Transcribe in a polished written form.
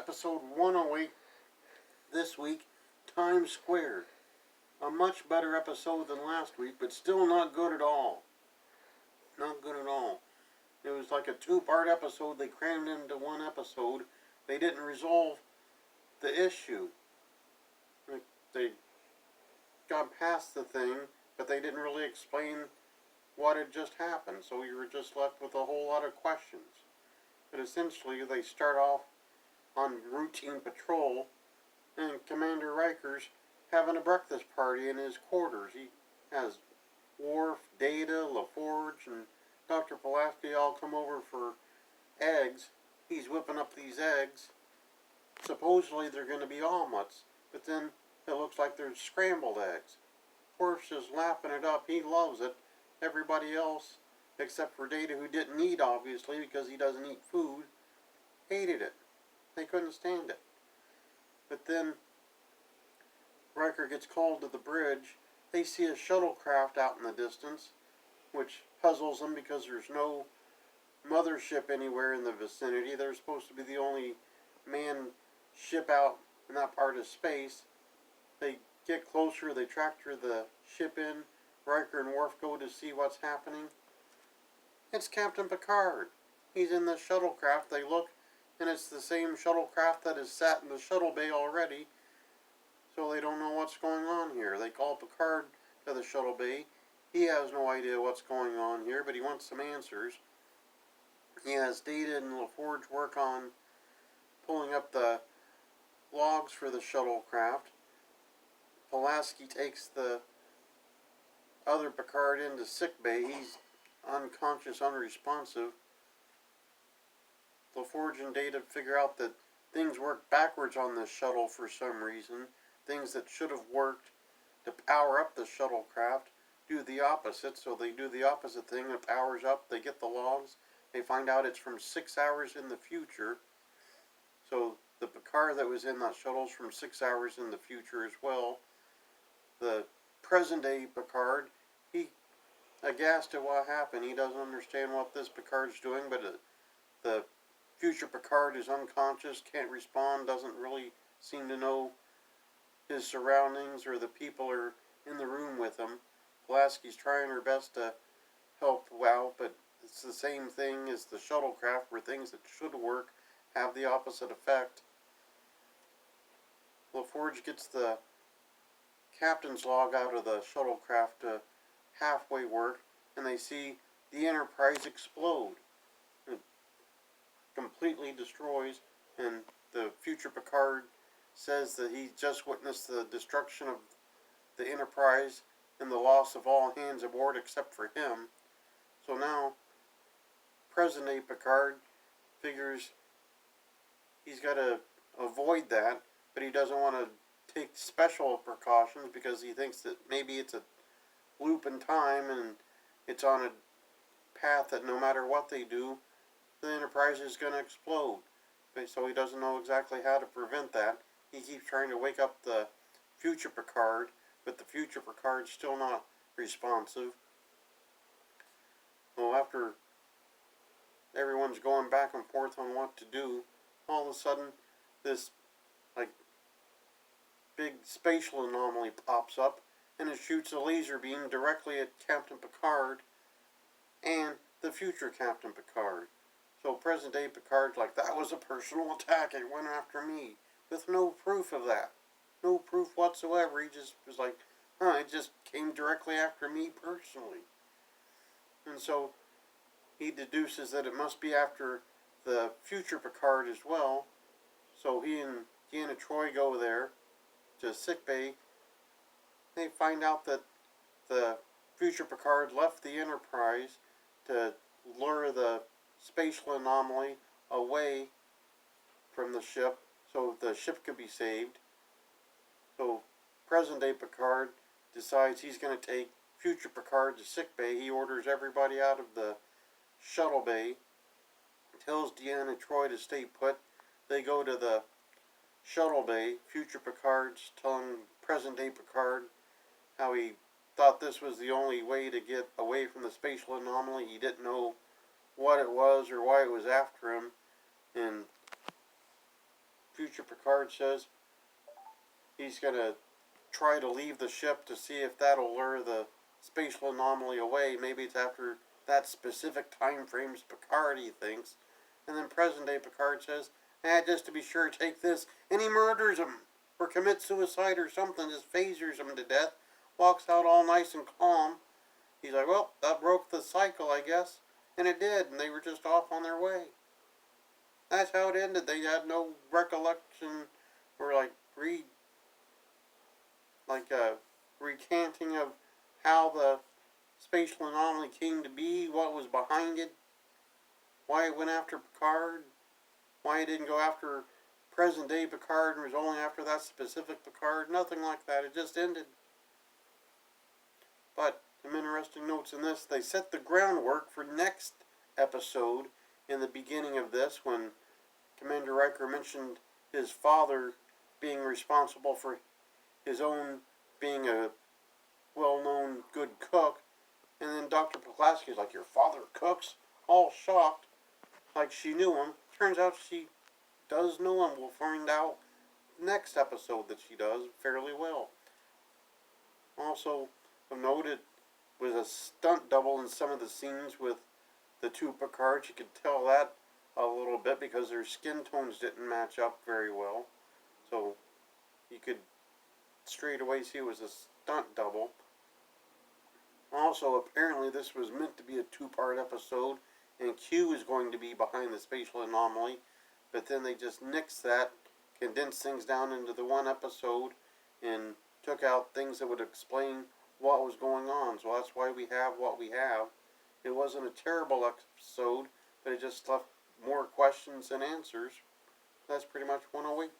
episode 108 this week, Times Squared. A much better episode than last week, but still not good at all. Not good at all. It was like a two-part episode they crammed into one episode. They didn't resolve the issue. They got past the thing, but they didn't really explain what had just happened, so you were just left with a whole lot of questions. But essentially, they start off on routine patrol, and Commander Riker's having a breakfast party in his quarters. He has Worf, Data, LaForge, and Dr. Pulaski all come over for eggs. He's whipping up these eggs. Supposedly they're going to be omelets, but then it looks like they're scrambled eggs. Worf's just lapping it up. He loves it. Everybody else, except for Data, who didn't eat, obviously, because he doesn't eat food, hated it. They couldn't stand it. But then Riker gets called to the bridge. They see a shuttlecraft out in the distance, which puzzles them because there's no mothership anywhere in the vicinity. They're supposed to be the only manned ship out in that part of space. They get closer, they tractor the ship in. Riker and Worf go to see what's happening. It's Captain Picard. He's in the shuttlecraft. They look, and it's the same shuttlecraft that has sat in the shuttle bay already, so they don't know what's going on here. They call Picard to the shuttle bay. He has no idea what's going on here, but he wants some answers. He has Data and LaForge work on pulling up the logs for the shuttlecraft. Pulaski takes the other Picard into sickbay. He's unconscious, unresponsive. LaForge and Data figure out that things work backwards on this shuttle for some reason. Things that should have worked to power up the shuttlecraft do the opposite. So they do the opposite thing. It powers up. They get the logs. They find out it's from 6 hours in the future. So the Picard that was in that shuttle is from 6 hours in the future as well. The present-day Picard, he aghast at what happened. He doesn't understand what this Picard's doing, but the future Picard is unconscious, can't respond, doesn't really seem to know his surroundings or the people are in the room with him. Pulaski's trying her best to help out, but it's the same thing as the shuttlecraft, where things that should work have the opposite effect. LaForge gets the captain's log out of the shuttlecraft to halfway work, and they see the Enterprise explode. It completely destroys, and the future Picard says that he just witnessed the destruction of the Enterprise and the loss of all hands aboard except for him. So now, present-day Picard figures he's got to avoid that, but he doesn't want to take special precautions because he thinks that maybe it's a loop in time and it's on a path that no matter what they do, the Enterprise is going to explode. So he doesn't know exactly how to prevent that. He keeps trying to wake up the future Picard, but the future Picard's still not responsive. Well, after everyone's going back and forth on what to do, all of a sudden this big spatial anomaly pops up, and it shoots a laser beam directly at Captain Picard and the future Captain Picard. So present-day Picard's like, that was a personal attack, it went after me, with no proof of that. No proof whatsoever. He just was like, it just came directly after me personally. And so he deduces that it must be after the future Picard as well. So he and Deanna Troi go there to sickbay. They find out that the future Picard left the Enterprise to lure the spatial anomaly away from the ship so the ship could be saved. So present-day Picard decides he's going to take future Picard to sickbay. He orders everybody out of the shuttle bay, tells Deanna Troi to stay put. They go to the shuttle bay. Future Picard's telling present-day Picard how he thought this was the only way to get away from the spatial anomaly. He didn't know what it was or why it was after him. And future Picard says he's going to try to leave the ship to see if that'll lure the spatial anomaly away. Maybe it's after that specific time frame's Picard, he thinks. And then present day Picard says, just to be sure, take this. And he murders him, or commits suicide or something, just phasers him to death, walks out all nice and calm. He's like, well, that broke the cycle, I guess. And it did, and they were just off on their way. That's how it ended. They had no recollection or recanting of how the spatial anomaly came to be, what was behind it, why it went after Picard, why it didn't go after present day Picard and was only after that specific Picard. Nothing like that. It just ended. But some interesting notes in this. They set the groundwork for next episode in the beginning of this, when Commander Riker mentioned his father being responsible for his own being a well-known good cook. And then Dr. Pulaski is like, your father cooks? All shocked, like she knew him. Turns out she does know him. We'll find out next episode that she does fairly well. Also, of note, it was a stunt double in some of the scenes with the two Picards. You could tell that a little bit because their skin tones didn't match up very well. So you could straight away see it was a stunt double. Also, apparently this was meant to be a two-part episode, and Q is going to be behind the spatial anomaly, but then they just nixed that, condensed things down into the one episode, and took out things that would explain what was going on. So that's why we have what we have. It wasn't a terrible episode, but it just left more questions than answers. That's pretty much 108.